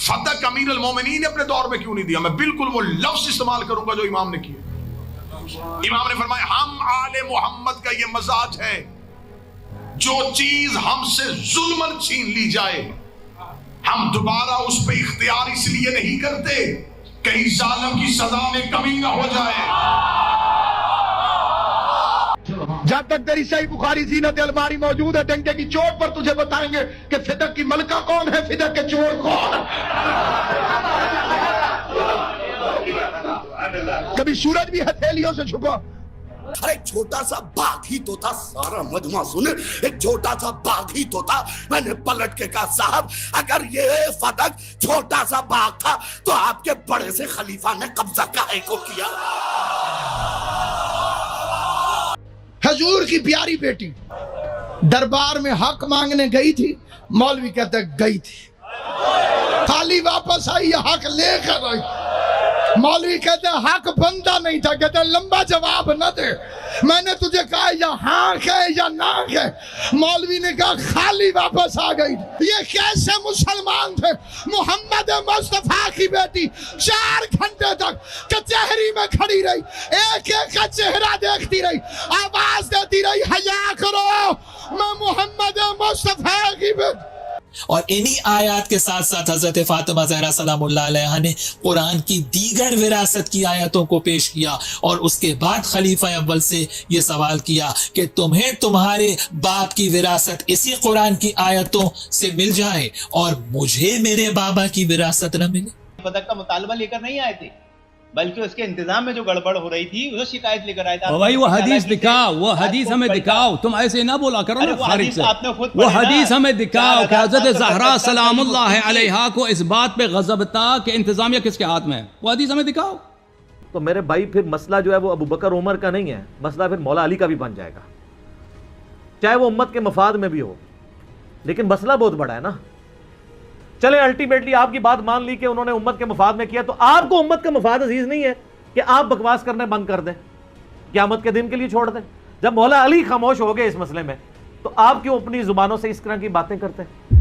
فتح امیر المومنین نے اپنے دور میں کیوں نہیں دیا؟ میں بالکل وہ لفظ استعمال کروں گا جو امام نے کیا۔ امام نے فرمایا ہم آل محمد کا یہ مزاج ہے، جو چیز ہم سے ظلمن چھین لی جائے ہم دوبارہ اس پہ اختیار اس لیے نہیں کرتے کہیں ظالم کی سزا میں کمی نہ ہو جائے۔ جب تک تیری صحیح بخاری زینت الماری موجود ہے، ڈنکے کی چوٹ پر تجھے بتائیں گے کہ فدق کی ملکہ کون ہے، فدق کے چور کون ہے۔ کبھی سورج بھی ہتھیلیوں سے چھپا۔ ارے چھوٹا سا باغ ہی تو تھا، سارا مجمع سنے، ایک چھوٹا سا باغ ہی تو تھا۔ میں نے پلٹ کے کہا صاحب اگر یہ فدق چھوٹا سا باغ تھا تو آپ کے بڑے سے خلیفہ نے قبضہ کاہے کو کیا؟ حضور کی پیاری بیٹی دربار میں حق مانگنے گئی تھی، مولوی کہتا ہے گئی تھی، خالی واپس آئی یا حق لے کر آئی؟ مولوی کہتے ہیں حق بندہ نہیں تھا، کہتے ہیں لمبا جواب نہ دے، میں نے تجھے کہا یا ہاں کہے یا نہ کہے، مولوی نے کہا خالی واپس آ گئی۔ یہ کیسے مسلمان تھے؟ محمد مصطفیٰ کی بیٹی 4 گھنٹے تک کچہری میں کھڑی رہی، ایک ایک کا چہرہ دیکھتی رہی، آواز دیتی رہی حیا کرو میں محمد مصطفیٰ کی بیٹی۔ اور انہی آیات کے ساتھ ساتھ حضرت فاطمہ زہرا سلام اللہ علیہا نے قرآن کی دیگر وراثت کی آیتوں کو پیش کیا، اور اس کے بعد خلیفہ اول سے یہ سوال کیا کہ تمہیں تمہارے باپ کی وراثت اسی قرآن کی آیتوں سے مل جائے اور مجھے میرے بابا کی وراثت نہ ملے۔ فدق کا مطالبہ لے کر نہیں آئے تھے، بلکہ اس کے انتظام میں جو گڑبڑ ہو رہی تھی وہ شکایت لے کر آئے تھے۔ بھائی وہ حدیث دکھاؤ، وہ حدیث ہمیں دکھاؤ، تم ایسے نہ بولا کرو نا خارج سے۔ وہ حدیث ہمیں دکھاؤ کہ حضرت زہرا سلام اللہ علیہا کو اس بات پہ غضب تھا کہ انتظامیہ کس کے ہاتھ میں ہے، وہ حدیث ہمیں دکھاؤ۔ تو میرے بھائی پھر مسئلہ جو ہے وہ ابو بکر عمر کا نہیں ہے، مسئلہ پھر مولا علی کا بھی بن جائے گا، چاہے وہ امت کے مفاد میں بھی ہو، لیکن مسئلہ بہت بڑا ہے نا۔ چلے الٹیمیٹلی آپ کی بات مان لی کہ انہوں نے امت کے مفاد میں کیا، تو آپ کو امت کا مفاد عزیز نہیں ہے کہ آپ بکواس کرنے بند کر دیں، قیامت کے دن کے لیے چھوڑ دیں؟ جب مولا علی خاموش ہو گئے اس مسئلے میں تو آپ کیوں اپنی زبانوں سے اس طرح کی باتیں کرتے ہیں؟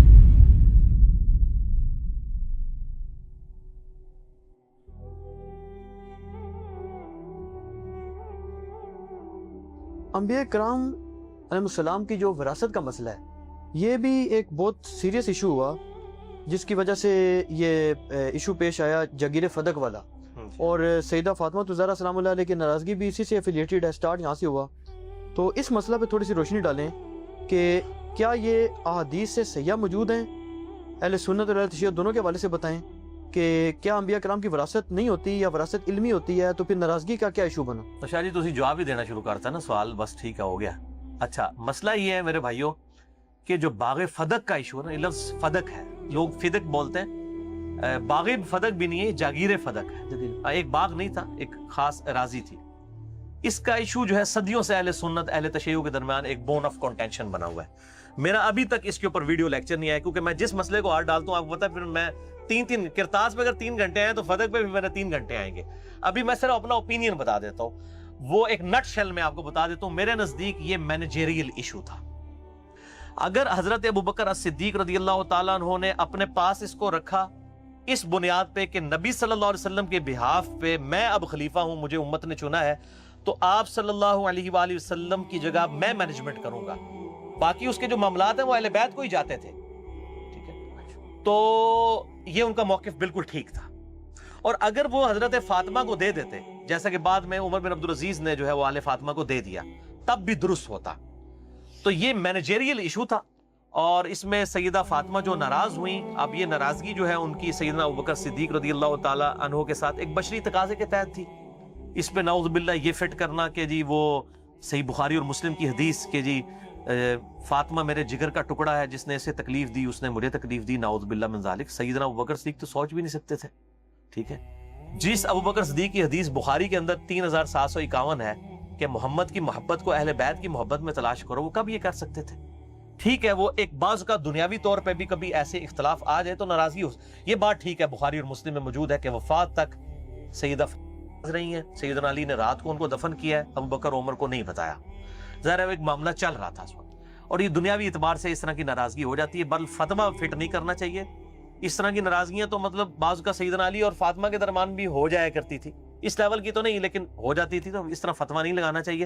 انبیاء کرام علیہ السلام کی جو وراثت کا مسئلہ ہے، یہ بھی ایک بہت سیریس ایشو ہوا، جس کی وجہ سے یہ ایشو پیش آیا جگیر فدق والا، اور سیدہ فاطمہ زہرا سلام اللہ علیہ کی ناراضگی بھی اسی سے ایفیلیٹڈ ہے، سٹارٹ یہاں سے ہوا۔ تو اس مسئلہ پہ تھوڑی سی روشنی ڈالیں کہ کیا یہ احادیث سے صحیح موجود ہیں، اہل سنت اور اہل تشیع دونوں کے حوالے سے بتائیں کہ کیا انبیاء کرام کی وراثت نہیں ہوتی یا وراثت علمی ہوتی ہے، تو پھر ناراضگی کا کیا ایشو بنا؟ تو شاہ جی تسی جواب ہی دینا شروع کرتا نا سوال، بس ٹھیک ہے ہو گیا۔ اچھا مسئلہ یہ ہے میرے بھائیوں کہ جو باغ فدق کا ایشو ہے نا، یہ لفظ فدق ہے، لوگ فدق بولتے ہیں، باغ فدق بھی نہیں ہے، جاگیر فدق ہے، ایک باغ نہیں تھا، ایک خاص اراضی تھی۔ اس کا ایشو جو ہے صدیوں سے اہل سنت اہل تشیع کے درمیان ایک بون آف کنٹینشن بنا ہوا ہے۔ میرا ابھی تک اس کے اوپر ویڈیو لیکچر نہیں آیا، کیونکہ میں جس مسئلے کو ہاتھ ڈالتا ہوں آپ کو پتا ہے، پھر میں تین کرتاس پہ اگر 3 گھنٹے آئیں تو فدق پہ بھی میرے 3 گھنٹے آئیں گے۔ ابھی میں صرف اپنا اوپینین بتا دیتا ہوں، وہ ایک نٹ شیل میں آپ کو بتا دیتا ہوں۔ میرے نزدیک یہ مینیجریل ایشو تھا۔ اگر حضرت ابوبکر الصدیق رضی اللہ تعالیٰ عنہ نے اپنے پاس اس کو رکھا اس بنیاد پہ کہ نبی صلی اللہ علیہ وسلم کے بہاف پہ میں اب خلیفہ ہوں، مجھے امت نے چنا ہے، تو آپ صلی اللہ علیہ وآلہ وسلم کی جگہ میں مینجمنٹ کروں گا، باقی اس کے جو معاملات ہیں وہ اہل بیت کو ہی جاتے تھے، ٹھیک ہے؟ تو یہ ان کا موقف بالکل ٹھیک تھا۔ اور اگر وہ حضرت فاطمہ کو دے دیتے، جیسا کہ بعد میں عمر بن عبدالعزیز نے جو ہے وہ آل فاطمہ کو دے دیا، تب بھی درست ہوتا۔ تو یہ مینیجریل ایشو تھا، اور اس میں سیدہ فاطمہ جو ناراض ہوئیں، اب یہ ناراضگی جو ہے ان کی سیدنا ابوبکر صدیق رضی اللہ تعالیٰ عنہ کے ساتھ ایک بشری تقاضے کے تحت تھی۔ اس پہ نعوذ باللہ یہ فٹ کرنا کہ جی وہ صحیح بخاری اور مسلم کی حدیث کہ جی فاطمہ میرے جگر کا ٹکڑا ہے، جس نے اسے تکلیف دی اس نے مجھے تکلیف دی، نعوذ باللہ من ذالک۔ سیدنا ابوبکر صدیق تو سوچ بھی نہیں سکتے تھے، ٹھیک ہے؟ جس ابوبکر صدیق کی حدیث بخاری کے اندر 3751 ہے کہ محمد کی محبت کو اہل بیت کی محبت میں تلاش کرو، وہ کب یہ کر سکتے تھے؟ ٹھیک ہے، وہ ایک بعض کا دنیاوی طور پہ بھی کبھی ایسے اختلاف آ جائے تو ناراضگی ہو، یہ بات ٹھیک ہے، بخاری اور مسلم میں موجود ہے کہ وفات تک سیدہ رہی ہیں، سیدنا علی نے رات کو ان کو دفن کیا ہے، ابوبکر عمر کو نہیں بتایا، ظاہر ہے ایک معاملہ چل رہا تھا اس وقت، اور یہ دنیاوی اعتبار سے اس طرح کی ناراضگی ہو جاتی ہے۔ بل فتویٰ فٹ نہیں کرنا چاہیے، اس طرح کی ناراضگیاں تو مطلب بعض کا سیدنا علی اور فاطمہ کے درمیان بھی ہو جایا کرتی تھی، اس لیول کی تو نہیں لیکن ہو جاتی تھی، تو اس طرح فتویٰ نہیں لگانا چاہیے۔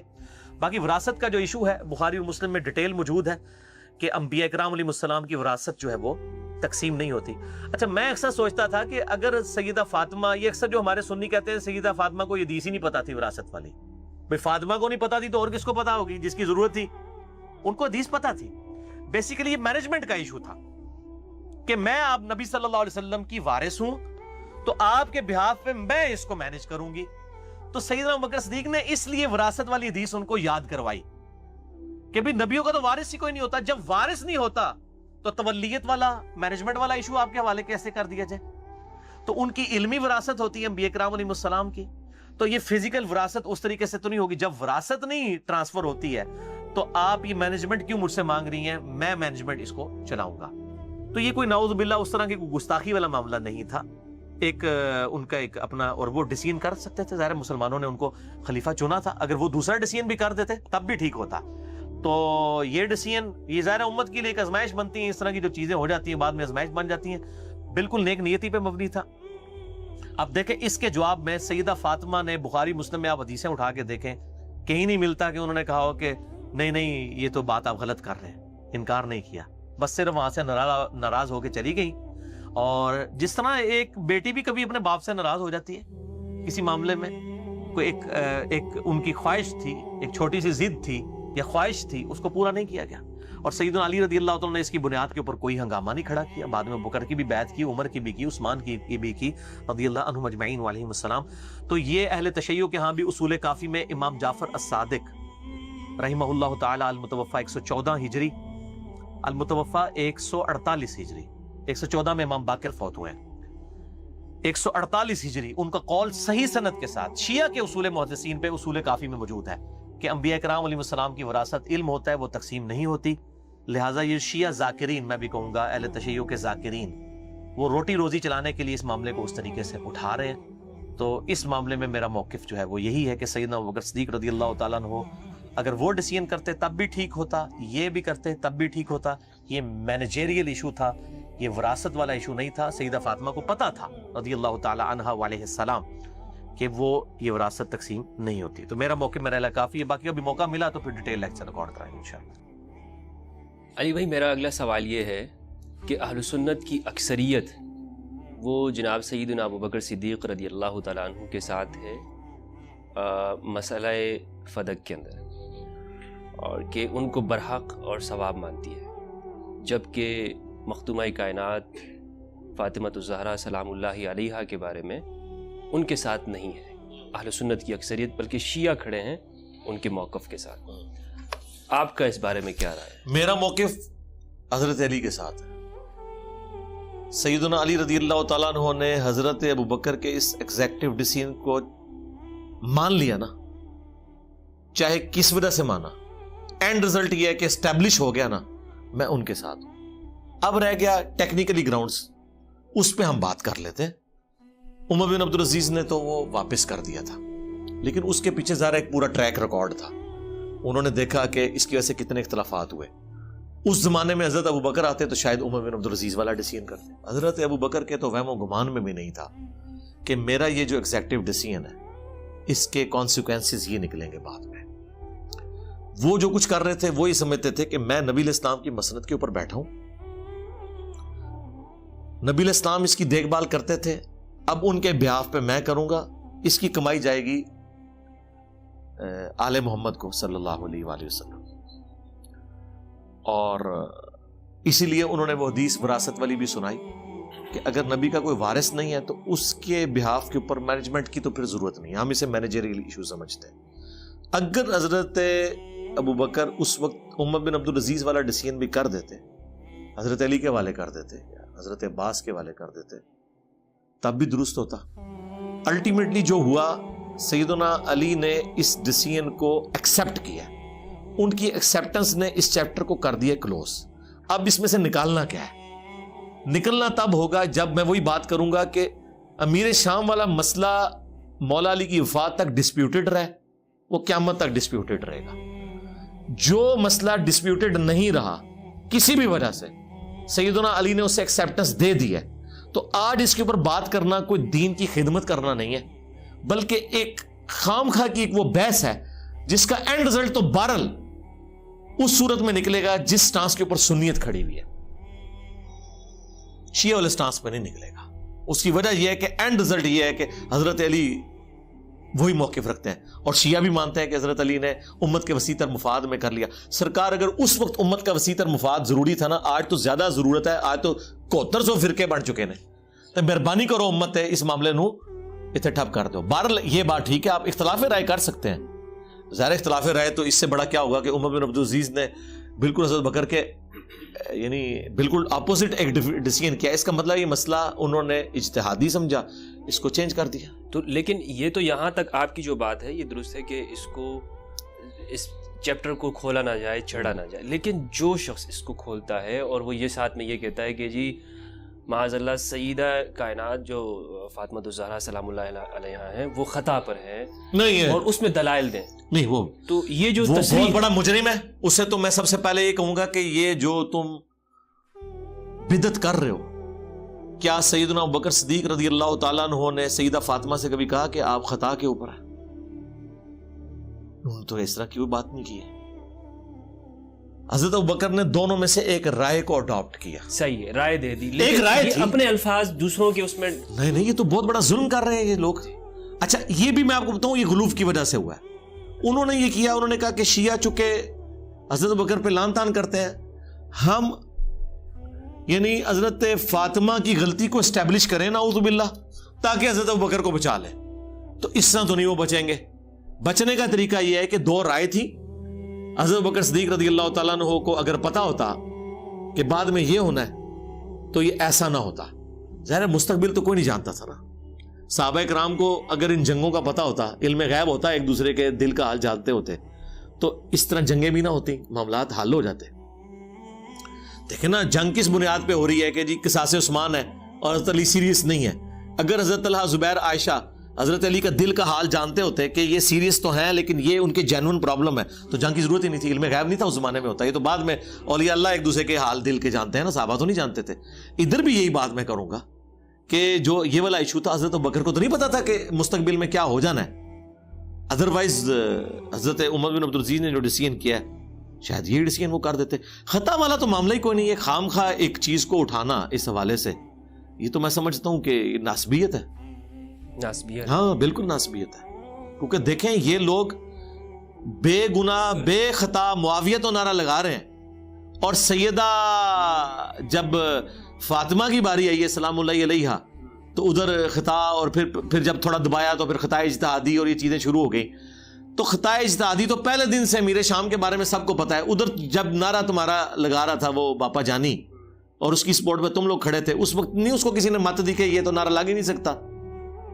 باقی وراثت کا جو ایشو ہے بخاری اور مسلم میں ڈیٹیل موجود ہے کہ انبیاء کرام علیہ السلام کی وراثت جو ہے وہ تقسیم نہیں ہوتی۔ اچھا میں اکثر سوچتا تھا کہ اگر سیدہ فاطمہ، یہ اکثر جو ہمارے سنی کہتے ہیں سیدہ فاطمہ کو یہ حدیث ہی نہیں پتا تھی وراثت والی، بھئی فاطمہ کو نہیں پتا تھی تو اور کس کو پتا ہوگی جس کی ضرورت تھی؟ ان کو حدیث پتا تھی۔ بیسیکلی یہ مینجمنٹ کا ایشو تھا کہ میں آپ نبی صلی اللہ علیہ وسلم کی وارث ہوں تو آپ کے بہاف پہ میں اس کو مینج کروں گی۔ تو سیدنا ابوبکر صدیق نے اس لیے وراثت والی حدیث ان کو یاد کروائی کہ بھی نبیوں کا تو وارث ہی کوئی نہیں ہوتا، جب وارث نہیں ہوتا تو تولیت والا مینجمنٹ والا ایشو آپ کے حوالے کیسے کر دیا جائے؟ تو ان کی علمی وراثت ہوتی ہے انبیاء کرام علیہ السلام کی، تو یہ فزیکل وراثت اس طریقے سے تو نہیں ہوگی۔ جب وراثت نہیں ٹرانسفر ہوتی ہے تو آپ یہ مینجمنٹ کیوں مجھ سے مانگ رہی ہیں؟ میں مینجمنٹ اس کو چلاؤں گا۔ تو یہ کوئی نعوذ باللہ اس طرح کی کوئی گستاخی والا معاملہ نہیں تھا، ایک ان کا ایک اپنا، اور وہ ڈیسیژن کر سکتے تھے، ظاہر مسلمانوں نے ان کو خلیفہ چنا تھا، اگر وہ دوسرا ڈیسیژن بھی کر دیتے تب بھی ٹھیک ہوتا۔ تو یہ ڈیسیژن، یہ ظاہر امت کے لیے ایک آزمائش بنتی ہیں، اس طرح کی جو چیزیں ہو جاتی ہیں بعد میں آزمائش بن جاتی ہیں، بالکل نیک نیتی پہ مبنی تھا۔ اب دیکھیں اس کے جواب میں سیدہ فاطمہ نے، بخاری مسلم میں آپ حدیثیں اٹھا کے دیکھیں، کہیں نہیں ملتا کہ انہوں نے کہا ہو کہ نہیں نہیں یہ تو بات آپ غلط کر رہے ہیں، انکار نہیں کیا، بس صرف وہاں سے ناراض ہو کے چلی گئی۔ اور جس طرح ایک بیٹی بھی کبھی اپنے باپ سے ناراض ہو جاتی ہے کسی معاملے میں، کوئی ایک ان کی خواہش تھی، ایک چھوٹی سی ضد تھی یا خواہش تھی، اس کو پورا نہیں کیا گیا، اور سیدنا علی رضی اللہ تعالیٰ نے اس کی بنیاد کے اوپر کوئی ہنگامہ نہیں کھڑا کیا، بعد میں بکر کی بھی بیعت کی، عمر کی بھی کی، عثمان کی بھی کی رضی اللہ عنہم اجمعین علیہم السلام۔ تو یہ اہل تشیع کے ہاں بھی اصول کافی میں امام جعفر الصادق رحمہ اللہ تعالی المتوفى 114 ہجری، المتوفى 148 ہجری، 114 میں امام باقر فوت ہوئے ہیں، 148 ہجری، ان کا قول صحیح سند کے ساتھ شیعہ کے اصول محدثین پہ اصول کافی میں موجود ہے کہ انبیاء کرام علیہ السلام کی وراثت علم ہوتا ہے، وہ تقسیم نہیں ہوتی۔ لہٰذا یہ شیعہ ذاکرین، میں بھی کہوں گا اہل تشیع کے ذاکرین، وہ روٹی روزی چلانے کے لیے اس معاملے کو اس طریقے سے اٹھا رہے ہیں۔ تو اس معاملے میں میرا موقف جو ہے وہ یہی ہے کہ سیدنا ابوبکر صدیق رضی اللہ تعالیٰ عنہ اگر وہ ڈیسیژن کرتے تب بھی ٹھیک ہوتا، یہ بھی کرتے تب بھی ٹھیک ہوتا۔ یہ مینیجریل ایشو تھا، یہ وراثت والا ایشو نہیں تھا۔ سیدہ فاطمہ کو پتا تھا رضی اللہ تعالی عنہا وعلیہ السلام کہ وہ یہ وراثت تقسیم نہیں ہوتی۔ تو میرا موقع میرا کافی ہے، باقی ابھی موقع ملا تو پھر ڈیٹیل لیکچر ریکارڈ کرائیں گے انشاءاللہ۔ علی بھائی میرا اگلا سوال یہ ہے کہ اہل سنت کی اکثریت وہ جناب سیدنا ابوبکر صدیق رضی اللہ تعالیٰ عنہ کے ساتھ ہے مسئلہ فدق کے اندر، اور کہ ان کو برحق اور ثواب مانتی ہے، جبکہ مختومہ کائنات فاطمہ الزہرا سلام اللہ علیہا کے بارے میں ان کے ساتھ نہیں ہے اہل سنت کی اکثریت، بلکہ شیعہ کھڑے ہیں ان کے موقف کے ساتھ۔ آپ کا اس بارے میں کیا رائے ہے؟ میرا موقف حضرت علی کے ساتھ ہے۔ سیدنا علی رضی اللہ تعالیٰ عنہ نے حضرت ابوبکر کے اس ایگزیکٹو ڈیسیژن کو مان لیا نا، چاہے کس وجہ سے مانا، اینڈ رزلٹ یہ ہے کہ اسٹیبلش ہو گیا نا، میں ان کے ساتھ ہوں۔ اب رہ گیا ٹیکنیکلی گراؤنڈز، اس پہ ہم بات کر لیتے۔ عمر بن عبدالعزیز نے تو وہ واپس کر دیا تھا، لیکن اس کے پیچھے ظاہر ایک پورا ٹریک ریکارڈ تھا، انہوں نے دیکھا کہ اس کی وجہ سے کتنے اختلافات ہوئے۔ اس زمانے میں حضرت ابوبکر آتے تو شاید عمر بن عبدالعزیز والا ڈیسیژن کرتے۔ حضرت ابوبکر کے تو وہم و گمان میں بھی نہیں تھا کہ میرا یہ جو ایگزیکٹو ڈیسیژن ہے اس کے کانسیکوینسز یہ نکلیں گے بعد میں۔ وہ جو کچھ کر رہے تھے وہ یہ سمجھتے تھے کہ میں نبی علیہ السلام کی مسند کے اوپر بیٹھا ہوں، نبی علیہ السلام اس کی دیکھ بھال کرتے تھے، اب ان کے بیاف پہ میں کروں گا، اس کی کمائی جائے گی آل محمد کو صلی اللہ علیہ وآلہ وسلم۔ اور اسی لیے انہوں نے وہ حدیث وراثت والی بھی سنائی کہ اگر نبی کا کوئی وارث نہیں ہے تو اس کے بیہاف کے اوپر مینجمنٹ کی تو پھر ضرورت نہیں، ہم اسے مینیجریل ایشو سمجھتے ہیں۔ اگر حضرت ابوبکر اس وقت عمر بن عبدالعزیز والا ڈیسیژن بھی کر دیتے، حضرت علی کے حوالے کر دیتے یا حضرت عباس کے حوالے کر دیتے، تب بھی درست ہوتا۔ الٹیمیٹلی جو ہوا، سیدنا علی نے اس ڈیسیژن کو ایکسیپٹ کیا، ان کی ایکسیپٹنس نے اس چیپٹر کو کر دیا کلوز۔ اب اس میں سے نکالنا کیا ہے؟ نکلنا تب ہوگا جب میں وہی بات کروں گا کہ امیر شام والا مسئلہ مولا علی کی وفات تک ڈسپیوٹڈ رہے، وہ قیامت تک ڈسپیوٹڈ رہے گا۔ جو مسئلہ ڈسپیوٹڈ نہیں رہا کسی بھی وجہ سے، سیدنا علی نے اسے ایکسیپٹنس دے دی ہے، تو آج اس کے اوپر بات کرنا کوئی دین کی خدمت کرنا نہیں ہے، بلکہ ایک خام خواہ کی ایک وہ بحث ہے جس کا اینڈ رزلٹ تو بہرحال اس صورت میں نکلے گا جس سٹانس کے اوپر سنیت کھڑی ہوئی ہے، شیعہ والے سٹانس پہ نہیں نکلے گا۔ اس کی وجہ یہ ہے کہ اینڈ رزلٹ یہ ہے کہ حضرت علی وہی موقف رکھتے ہیں، اور شیعہ بھی مانتے ہیں کہ حضرت علی نے امت کے وسیع تر مفاد میں کر لیا۔ سرکار اگر اس وقت امت کا وسیع تر مفاد ضروری تھا نا، آج تو زیادہ ضرورت ہے، آج تو 7100 فرقے بن چکے ہیں، تو مہربانی کرو امت ہے اس معاملے نو اتنے ٹھپ کر دو۔ بہرحال یہ بات ٹھیک ہے، آپ اختلاف رائے کر سکتے ہیں، ظاہر اختلاف رائے تو اس سے بڑا کیا ہوگا کہ عمر بن عبدالعزیز نے بالکل حضرت بکر کے یعنی بالکل اپوزٹ ایک ڈیسیژن کیا۔ اس کا مطلب یہ مسئلہ انہوں نے اجتہادی سمجھا، اس کو چینج کر دیا۔ تو لیکن یہ تو یہاں تک آپ کی جو بات ہے یہ درست ہے کہ اس کو اس چیپٹر کو کھولا نہ جائے، چھڑا نہ جائے، لیکن جو شخص اس کو کھولتا ہے اور وہ یہ ساتھ میں یہ کہتا ہے کہ جی معاذ اللہ سیدہ کائنات جو فاطمہ الزہرا سلام اللہ علیہا ہیں وہ خطا پر ہیں نہیں ہے، اور اس میں دلائل دیں، نہیں وہ تو یہ جو بہت بڑا مجرم ہے۔ اس سے تو میں سب سے پہلے یہ کہوں گا کہ یہ جو تم بدعت کر رہے ہو، کیا سیدنا ابوبکر صدیق رضی اللہ تعالیٰ عنہ نے سیدہ فاطمہ سے کبھی کہا کہ آپ خطا کے اوپر ہیں؟ انہوں نے تو اس طرح کی کوئی بات نہیں کی ہے۔ حضرت ابوبکر نے دونوں میں سے ایک رائے کو اڈاپٹ کیا، صحیح ہے، رائے دے دی، ایک رائے تھی، اپنے الفاظ دوسروں کے اس میں نہیں، یہ تو بہت بڑا ظلم کر رہے ہیں یہ لوگ۔ اچھا یہ بھی میں آپ کو بتاؤں یہ غلوف کی وجہ سے ہوا ہے۔ انہوں نے یہ کیا، انہوں نے کہا کہ شیعہ چونکہ حضرت ابوبکر پہ لعن طعن کرتے ہیں، ہم یعنی حضرت فاطمہ کی غلطی کو اسٹیبلش کریں نعوذ باللہ تاکہ حضرت ابوبکر کو بچا لیں۔ تو اس طرح تو نہیں وہ بچیں گے۔ بچنے کا طریقہ یہ ہے کہ دو رائے تھی، حضرت ابوبکر صدیق رضی اللہ تعالیٰ عنہ کو اگر پتا ہوتا کہ بعد میں یہ ہونا ہے تو یہ ایسا نہ ہوتا۔ ظاہر مستقبل تو کوئی نہیں جانتا تھا نا، صحابہ کرام کو اگر ان جنگوں کا پتا ہوتا، علم غیب ہوتا، ایک دوسرے کے دل کا حال جانتے ہوتے، تو اس طرح جنگیں بھی نہ ہوتی، معاملات حل ہو جاتے۔ دیکھیں نا جنگ کس بنیاد پہ ہو رہی ہے کہ جی قصاص عثمان ہے اور حضرت علی سیریس نہیں ہے۔ اگر حضرت طلحہ زبیر عائشہ حضرت علی کا دل کا حال جانتے ہوتے کہ یہ سیریس تو ہیں لیکن یہ ان کے جینون پرابلم ہے تو جنگ کی ضرورت ہی نہیں تھی، علم غیب نہیں تھا اس زمانے میں ہوتا۔ یہ تو بعد میں اولیاء اللہ ایک دوسرے کے حال دل کے جانتے ہیں نا، صحابہ تو نہیں جانتے تھے۔ ادھر بھی یہی بات میں کروں گا کہ جو یہ والا ایشو تھا، حضرت ابوبکر کو تو نہیں پتا تھا کہ مستقبل میں کیا ہو جانا ہے، ادروائز حضرت عمر بن عبدالعزیز نے جو ڈیسیژن کیا ہے شاید یہ ڈیسیژن وہ کر دیتے۔ خطا والا تو معاملہ ہی کوئی نہیں ہے، خام خواہ ایک چیز کو اٹھانا اس حوالے سے یہ تو میں سمجھتا ہوں کہ ناسبیت ہے، ناسبیت، ہاں بالکل ناسبیت ہے۔ کیونکہ دیکھیں یہ لوگ بے گناہ بے خطا معاویہ تو نعرہ لگا رہے ہیں، اور سیدہ جب فاطمہ کی باری آئی ہے سلام اللہ علیہا تو ادھر خطا، اور پھر جب تھوڑا دبایا تو پھر خطا اجتہادی اور یہ چیزیں شروع ہو گئی۔ تو خطا اجتہادی تو پہلے دن سے امیر شام کے بارے میں سب کو پتا ہے۔ ادھر جب نعرہ تمہارا لگا رہا تھا وہ باپا جانی اور اس کی سپورٹ میں تم لوگ کھڑے تھے، اس وقت نہیں اس کو کسی نے مت دی کہ یہ تو نعرہ لگ ہی نہیں سکتا۔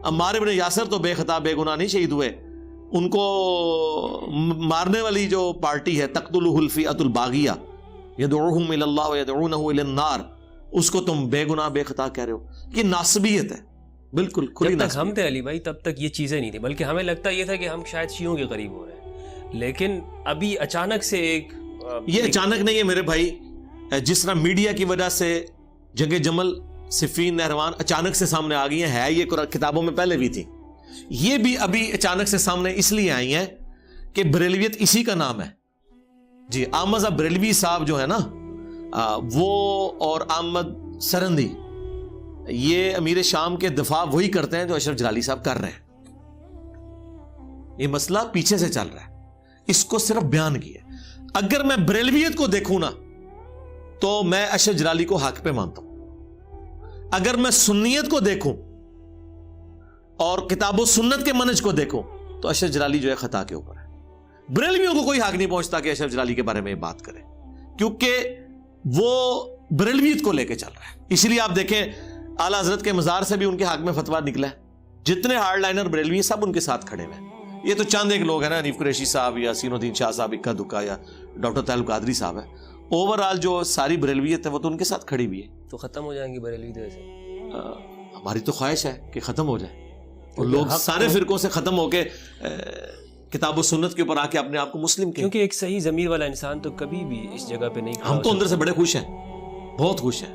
عمار ابن یاسر تو بے خطا بے گناہ نہیں شہید ہوئے، ان کو مارنے والی جو پارٹی ہے تقتلہ الفئۃ الباغیہ یدعوہم الی اللہ ویدعونہ الی النار، اس کو تم بے گناہ بے خطا کہہ رہے ہو، یہ ناسبیت ہے، بالکل کھلی جب تک ہم ناسبیت۔ تھے علی بھائی تب تک یہ چیزیں نہیں تھی، بلکہ ہمیں لگتا یہ تھا کہ ہم شاید شیعوں کے قریب ہو رہے ہیں، لیکن ابھی اچانک سے یہ اچانک نہیں ہے میرے بھائی، جس طرح میڈیا کی وجہ سے جنگ جمل صفین نہروان اچانک سے سامنے آ گئی ہیں، ہے یہ کتابوں میں پہلے بھی تھی، یہ بھی ابھی اچانک سے سامنے اس لیے آئی ہیں کہ بریلویت اسی کا نام ہے جی۔ احمد بریلوی صاحب جو ہے نا وہ اور احمد سرندی یہ امیر شام کے دفاع وہی کرتے ہیں جو اشرف جلالی صاحب کر رہے ہیں۔ یہ مسئلہ پیچھے سے چل رہا ہے، اس کو صرف بیان کیا۔ اگر میں بریلویت کو دیکھوں نا تو میں اشرف جلالی کو حق پہ مانتا ہوں، اگر میں سنیت کو دیکھوں اور کتاب و سنت کے منہج کو دیکھوں تو اشرف جلالی جو ہے خطا کے اوپر ہے۔ بریلویوں کو کوئی حق نہیں پہنچتا کہ اشرف جلالی کے بارے میں بات کرے، کیونکہ وہ بریلویت کو لے کے چل رہا ہے۔ اس لیے آپ دیکھیں اعلیٰ حضرت کے مزار سے بھی ان کے حق میں فتویٰ نکلا ہے، جتنے ہارڈ لائنر بریلوی سب ان کے ساتھ کھڑے ہوئے ہیں۔ یہ تو چند ایک لوگ ہیں نا، حنیف قریشی صاحب یا سین الدین شاہ صاحب اکا دکا یا ڈاکٹر طاہر قادری صاحب ہے، اوور آل جو ساری بریلویت ہے وہ تو ان کے ساتھ کھڑی ہوئی ہے۔ تو ختم ہو جائیں گی بریلوی تو ایسے؟ ہماری تو خواہش ہے کہ ختم ہو جائے اور لوگ سارے فرقوں سے ختم ہو کے کتاب و سنت کے اوپر آ کے اپنے آپ کو مسلم کہیں، کیونکہ ایک صحیح ضمیر والا انسان تو کبھی بھی اس جگہ پہ نہیں کھڑا ہم تو ہو اندر سے سکتا۔ بڑے خوش ہیں، بہت خوش ہیں،